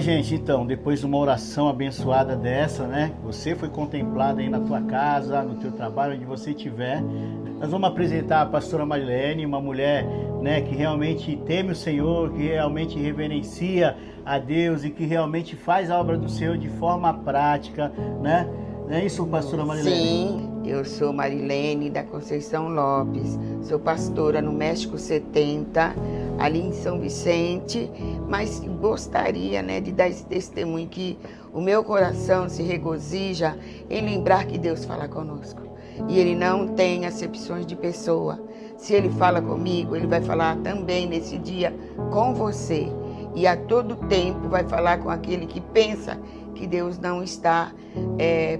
Gente, então, depois de uma oração abençoada dessa, né? Você foi contemplado aí na tua casa, no teu trabalho, onde você estiver. Nós vamos apresentar a pastora Marilene, uma mulher, né, que realmente teme o Senhor, que realmente reverencia a Deus e que realmente faz a obra do Senhor de forma prática, né? Não é isso, pastora Marilene? Sim, eu sou Marilene da Conceição Lopes, sou pastora no México 70, ali em São Vicente, mas gostaria, né, de dar esse testemunho que o meu coração se regozija em lembrar que Deus fala conosco. E Ele não tem acepções de pessoa. Se Ele fala comigo, Ele vai falar também nesse dia com você. E a todo tempo vai falar com aquele que pensa que Deus não está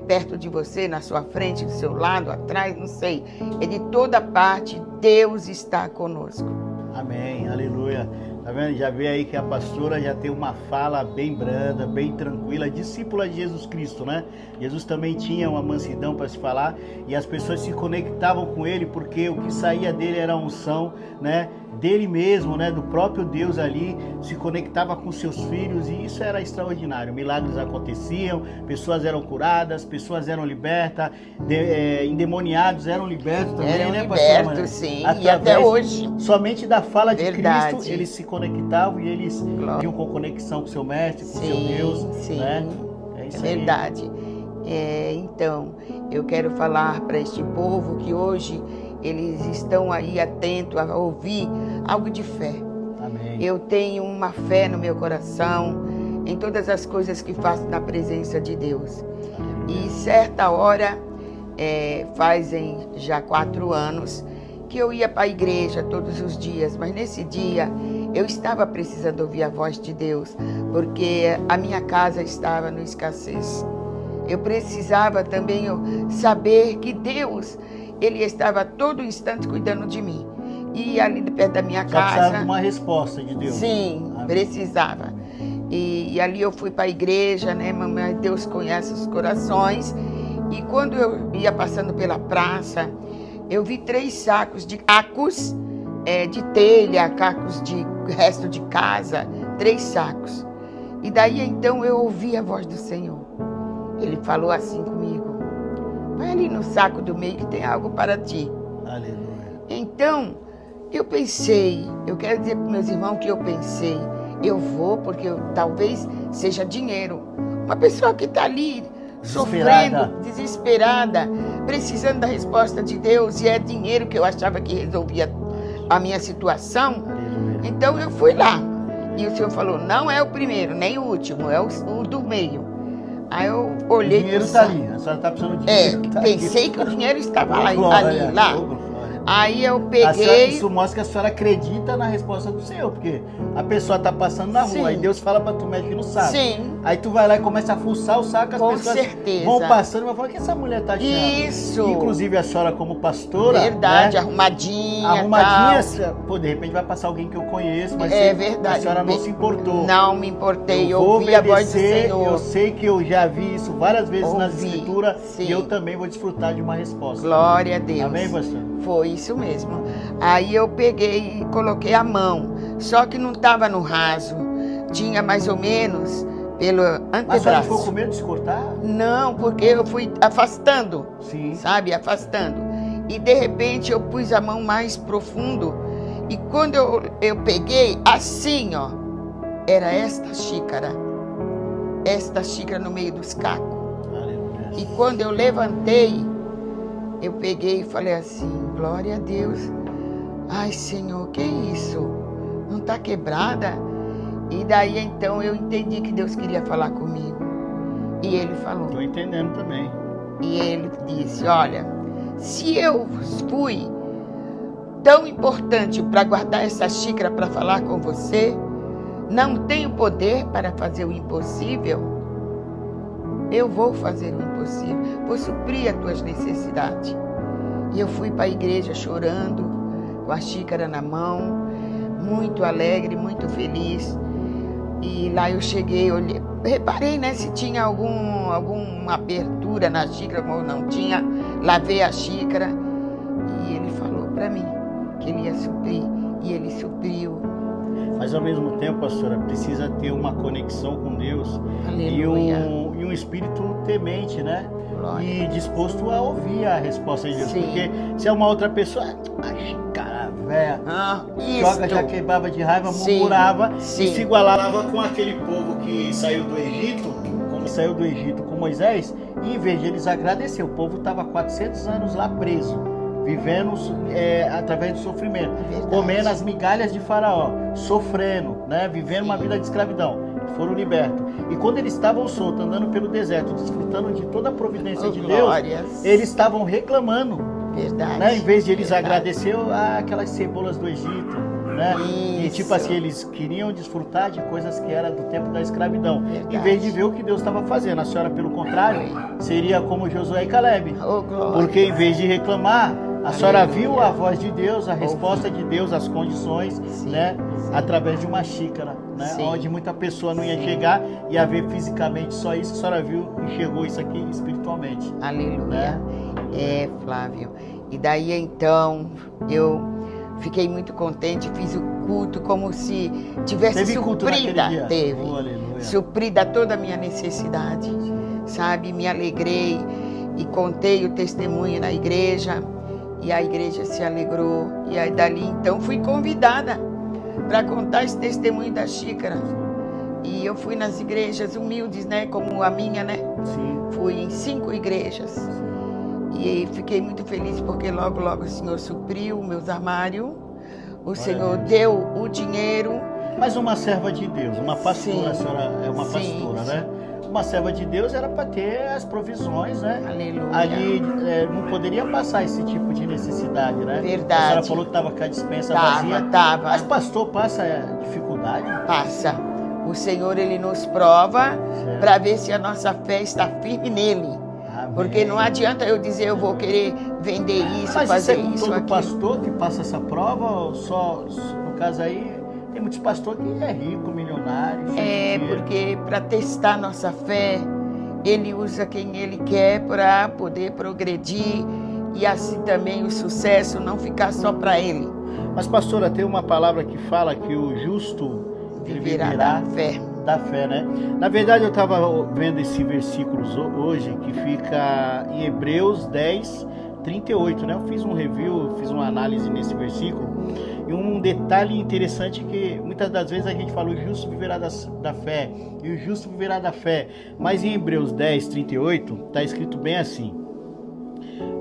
perto de você, na sua frente, do seu lado, atrás, não sei. É de toda parte, Deus está conosco. Amém, aleluia. Tá vendo? Já vê aí que a pastora já tem uma fala bem branda, bem tranquila, discípula de Jesus Cristo, né? Jesus também tinha uma mansidão para se falar e as pessoas se conectavam com ele porque o que saía dele era a unção, né? Dele mesmo, né? Do próprio Deus ali, se conectava com seus filhos e isso era extraordinário. Milagres aconteciam, pessoas eram curadas, pessoas eram libertas, endemoniados eram libertos também, Eram né, pastora? libertos, sim, e Através até hoje. somente da fala de Verdade. Cristo, eles se conectavam e eles Glória. tinham com conexão com seu mestre, com Sim, seu Deus, sim, né? é isso aí. verdade. Então, eu quero falar para este povo que hoje eles estão aí atentos a ouvir algo de fé. Amém. Eu tenho uma fé no meu coração, em todas as coisas que faço na presença de Deus. E certa hora, fazem já 4 anos, que eu ia para a igreja todos os dias, mas nesse dia eu estava precisando ouvir a voz de Deus, porque a minha casa estava no escassez. Eu precisava também saber que Deus, Ele estava a todo instante cuidando de mim. E ali perto da minha Só casa... precisava de uma resposta de Deus. Sim, Amém. precisava. E ali eu fui para a igreja, né, mamãe? Deus conhece os corações. E quando eu ia passando pela praça, eu vi 3 sacos de cacos de telha, cacos de resto de casa, 3 sacos. E daí então eu ouvi a voz do Senhor. Ele falou assim comigo: vai ali no saco do meio que tem algo para ti. Aleluia. Então, eu pensei, eu quero dizer para meus irmãos que eu pensei, eu vou porque talvez seja dinheiro. Uma pessoa que está ali sofrendo, desesperada, precisando da resposta de Deus, e é dinheiro que eu achava que resolvia a minha situação. Aleluia. Então eu fui lá. E o Senhor falou: não é o primeiro, nem o último, é o do meio. Aí eu olhei. O dinheiro está ali, a senhora está precisando de dinheiro. Pensei que o dinheiro estava lá, Glória, lá. glória. Aí eu Senhora, peguei. isso mostra que a senhora acredita na resposta do Senhor, porque a pessoa está passando na Sim. rua, aí Deus fala para tu mexer no saco. Sim. Aí tu vai lá e começa a fuçar o saco, as Com pessoas certeza. vão passando e vão falar: o que essa mulher tá achando? Isso. Inclusive a senhora como pastora, Verdade, né? arrumadinha. Arrumadinha, pô, de repente vai passar alguém que eu conheço, mas verdade. a senhora não se importou. Não me importei, eu vou ouvi a voz do obedecer, Senhor. eu sei que eu já vi isso várias vezes nas Ouvi, escrituras sim. e eu também vou desfrutar de uma resposta. Glória a Deus. Amém, pastor? Foi isso mesmo. Aí eu peguei e coloquei a mão, só que não estava no raso, tinha mais ou menos pelo Mas a senhora ficou antebraço. com medo de se cortar? Não, porque eu fui afastando, Sim. sabe, afastando. E de repente eu pus a mão mais profundo e quando eu peguei, assim, ó, era esta xícara no meio dos cacos. Aleluia. E quando eu levantei, eu peguei e falei assim: glória a Deus. Ai, Senhor, que isso? Não está quebrada? E daí então eu entendi que Deus queria falar comigo. E Ele falou. Estou entendendo também. E Ele disse: olha, se eu fui tão importante para guardar essa xícara para falar com você, não tenho poder para fazer o impossível, eu vou fazer o impossível, vou suprir as tuas necessidades. E eu fui para a igreja chorando, com a xícara na mão, muito alegre, muito feliz. E lá eu cheguei, olhei, reparei, né, se tinha alguma abertura na xícara, ou não tinha. Lavei a xícara e ele falou para mim que ele ia suprir, e ele supriu. Mas ao mesmo tempo, pastora, precisa ter uma conexão com Deus e um espírito temente, né? E disposto a ouvir a resposta de Deus. Sim. Porque se é uma outra pessoa, cara, velha, joga, já quebrava de raiva, murmurava e se igualava com aquele povo que saiu do Egito, como saiu do Egito com Moisés, e em vez de eles agradecer, o povo estava 400 anos lá preso, vivendo através do sofrimento, comendo as migalhas de Faraó, sofrendo, né, vivendo uma vida de escravidão. Foram libertos. E quando eles estavam soltos, andando pelo deserto, desfrutando de toda a providência de Deus, eles estavam reclamando. Verdade. Né? Em vez de eles agradecer aquelas cebolas do Egito. Né? E tipo assim, eles queriam desfrutar de coisas que eram do tempo da escravidão. Em vez de ver o que Deus estava fazendo. A senhora, pelo contrário, seria como Josué e Caleb. Porque em vez de reclamar, a senhora viu a voz de Deus, a resposta de Deus, as condições, né? Através de uma xícara, né? Onde muita pessoa não ia chegar, ia ver fisicamente só isso, a senhora viu, enxergou isso aqui espiritualmente. Aleluia. Né? Flávio. E daí então, eu fiquei muito contente, fiz o culto como se tivesse suprida. Suprida toda a minha necessidade, sabe? Me alegrei e contei o testemunho na igreja. E a igreja se alegrou. E aí dali então fui convidada para contar esse testemunho da xícara. E eu fui nas igrejas humildes, né? Como a minha, né? Sim. Fui em 5 igrejas. E fiquei muito feliz porque logo, logo o Senhor supriu meus armários. O Senhor deu o dinheiro. Mas uma serva de Deus, uma pastora, a senhora é uma pastora, né? Uma serva de Deus era para ter as provisões, né? Aleluia. Ali não poderia passar esse tipo de necessidade, né? Verdade. A senhora falou que estava com a dispensa vazia. Mas pastor, passa dificuldade? Passa. O Senhor, Ele nos prova para ver se a nossa fé está firme nele. Amém. Porque não adianta eu dizer eu vou querer vender isso, fazer isso, todo pastor que passa essa prova, ou só, no caso aí, tem muitos pastores que é rico, milionário. Porque para testar nossa fé, Ele usa quem Ele quer para poder progredir e assim também o sucesso não ficar só para Ele. Mas pastora, tem uma palavra que fala que o justo viverá da fé. Da fé, né? Na verdade, eu estava vendo esse versículo hoje que fica em Hebreus 10, 38, né? Eu fiz um review, fiz uma análise nesse versículo. E um detalhe interessante que muitas das vezes a gente fala o justo viverá da fé, e o justo viverá da fé. Mas em Hebreus 10, 38, está escrito bem assim: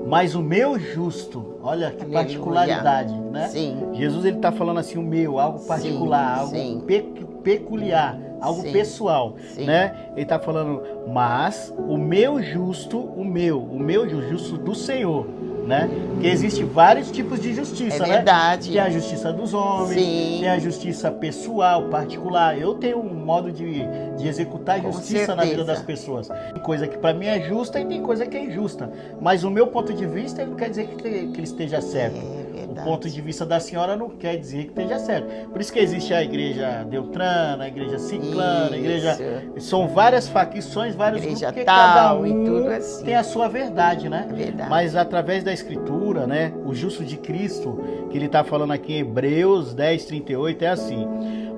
mas o meu justo, olha que particularidade, né? Sim. Jesus, ele está falando assim, o meu, algo particular, algo peculiar, algo pessoal, né? Ele está falando, mas o meu justo, o meu justo do Senhor, né? Que existe vários tipos de justiça, né? Verdade. Tem a justiça dos homens, tem a justiça pessoal, particular. Eu tenho um modo de executar justiça na vida das pessoas. Tem coisa que para mim é justa e tem coisa que é injusta. Mas o meu ponto de vista não quer dizer que ele esteja certo. O ponto de vista da senhora não quer dizer que esteja certo. Por isso que existe a igreja Deltrana, a igreja Ciclana, a igreja... São várias facções, vários grupos, porque cada um e tudo assim. tem a sua verdade, né? Verdade. Mas através da Escritura, né? O justo de Cristo, que ele está falando aqui em Hebreus 10, 38, é assim: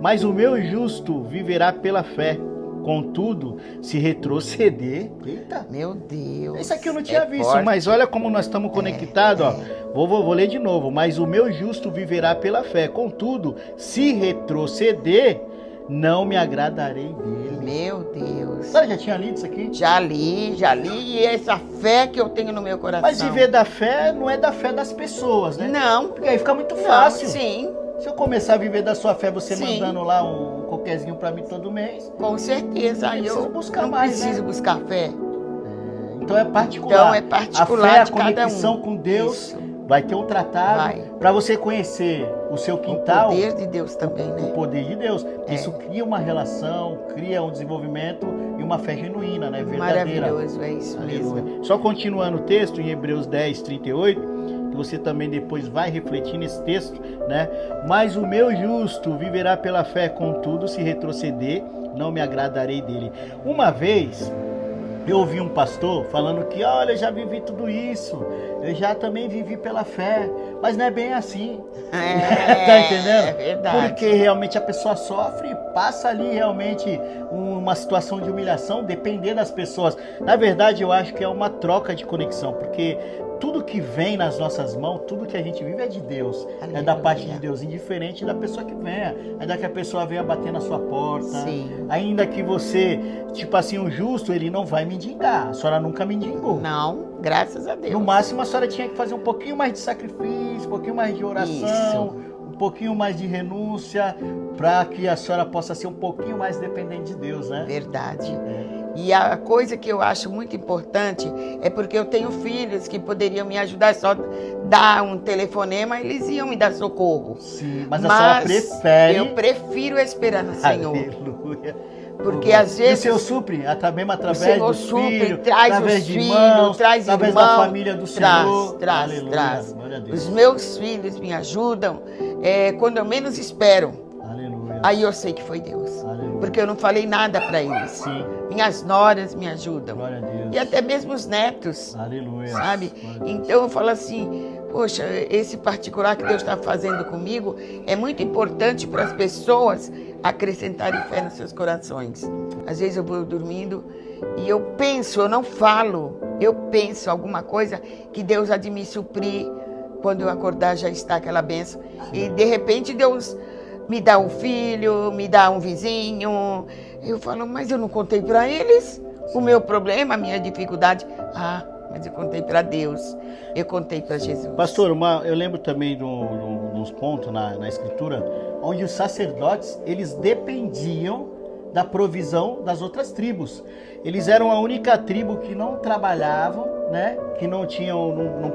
mas o meu justo viverá pela fé. Contudo, se retroceder... Eita! Meu Deus! Isso aqui eu não tinha visto, mas olha como nós estamos conectados, ó. Vou ler de novo. Mas o meu justo viverá pela fé. Contudo, se retroceder, não me agradarei dele. Meu Deus! Você já tinha lido isso aqui? Já li. E essa fé que eu tenho no meu coração. Mas viver da fé não é da fé das pessoas, né? Não. Porque aí fica muito fácil. Sim. Se eu começar a viver da sua fé, você mandando lá um coquezinho pra mim todo mês. Com certeza. Aí eu buscar não mais, preciso buscar fé. Então é particular. A fé, a conexão com Deus. Isso. Vai ter um tratado para você conhecer o seu quintal. O poder de Deus também, né? O poder de Deus. Isso cria uma relação, cria um desenvolvimento e uma fé genuína, né? Verdadeira. Maravilhoso, é isso mesmo. Só continuando o texto, em Hebreus 10, 38... você também depois vai refletir nesse texto, né? Mas o meu justo viverá pela fé, contudo, se retroceder, não me agradarei dele. Uma vez, Eu ouvi um pastor falando que, olha, eu já vivi tudo isso, eu já também vivi pela fé, mas não é bem assim. Tá entendendo? É verdade. Porque realmente a pessoa sofre, passa ali realmente uma situação de humilhação, depender das pessoas. Na verdade, eu acho que é uma troca de conexão, porque tudo que vem nas nossas mãos, tudo que a gente vive é de Deus, Aleluia. é da parte de Deus, indiferente da pessoa que venha, ainda que a pessoa venha bater na sua porta, Sim. ainda que você, tipo assim, o justo, ele não vai mendigar, a senhora nunca mendigou. Não, graças a Deus. No máximo a senhora tinha que fazer um pouquinho mais de sacrifício, um pouquinho mais de oração, um pouquinho mais de renúncia, para que a senhora possa ser um pouquinho mais dependente de Deus, né? Verdade. E a coisa que eu acho muito importante é porque eu tenho filhos que poderiam me ajudar, só dar um telefonema, eles iam me dar socorro. Sim, mas a senhora prefere... Eu prefiro esperar no Senhor. Aleluia. Porque às vezes... E o Senhor supre, mesmo através Senhor dos supre, filhos, traz através os de filhos, irmãos, traz através irmão, da família do Senhor. Traz. Glória a Deus. Os meus filhos me ajudam quando eu menos espero. Aleluia. Aí eu sei que foi Deus. Aleluia. Porque eu não falei nada para eles. Sim. Minhas noras me ajudam. Glória a Deus. E até mesmo os netos. Aleluia. Sabe? Glória a Deus. Então eu falo assim, poxa, esse particular que Deus está fazendo comigo é muito importante para as pessoas acrescentarem fé nos seus corações. Às vezes eu vou dormindo e eu penso, eu não falo, eu penso alguma coisa que Deus há de me suprir. Quando eu acordar já está aquela bênção. E de repente Deus me dá um filho, me dá um vizinho. Eu falo, mas eu não contei para eles o meu problema, a minha dificuldade. Ah, mas eu contei para Deus, eu contei para Jesus. Pastor, eu lembro também de uns pontos na Escritura, onde os sacerdotes, eles dependiam da provisão das outras tribos. Eles eram a única tribo que não trabalhavam, né? Que não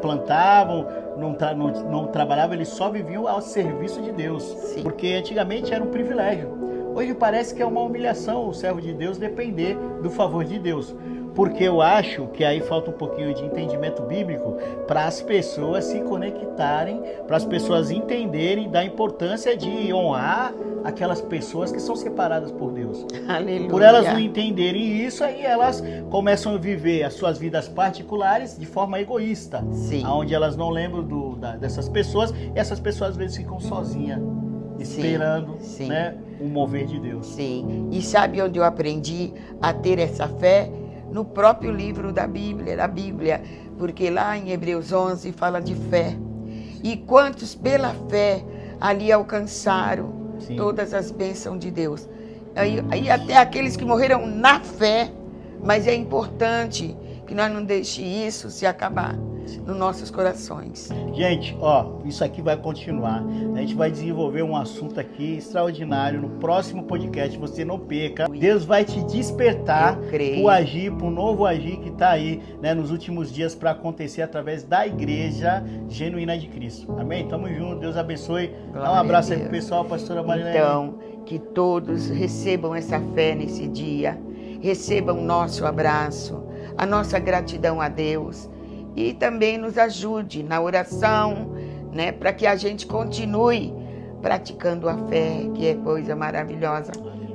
plantavam, não trabalhavam, eles só viviam ao serviço de Deus. Sim. Porque antigamente era um privilégio. Hoje parece que é uma humilhação o servo de Deus depender do favor de Deus. Porque eu acho que aí falta um pouquinho de entendimento bíblico para as pessoas se conectarem, para as pessoas entenderem da importância de honrar aquelas pessoas que são separadas por Deus. Aleluia. Por elas não entenderem isso, aí elas começam a viver as suas vidas particulares de forma egoísta. Sim. Onde elas não lembram dessas pessoas, e essas pessoas às vezes ficam sozinhas, esperando, sim. Né, o mover de Deus. Sim, e sabe onde eu aprendi a ter essa fé? No próprio livro da Bíblia, porque lá em Hebreus 11 fala de fé. E quantos pela fé ali alcançaram Sim. todas as bênçãos de Deus. Aí até aqueles que morreram na fé, mas é importante que nós não deixemos isso se acabar nos nossos corações. Gente, ó, isso aqui vai continuar. A gente vai desenvolver um assunto aqui extraordinário no próximo podcast. Você não perca. Deus vai te despertar o agir, para um novo agir que está aí, né, nos últimos dias para acontecer através da Igreja Genuína de Cristo. Amém? Tamo junto. Deus abençoe. Dá um abraço aí pro pessoal, pastora Marilene. Então, que todos recebam essa fé nesse dia. Recebam o nosso abraço, a nossa gratidão a Deus. E também nos ajude na oração, né, para que a gente continue praticando a fé, que é coisa maravilhosa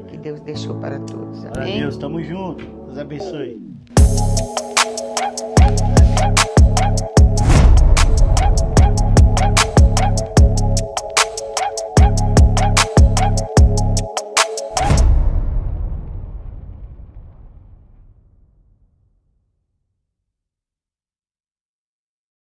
que Deus deixou para todos. Amém? Glória a Deus, tamo junto. Deus abençoe.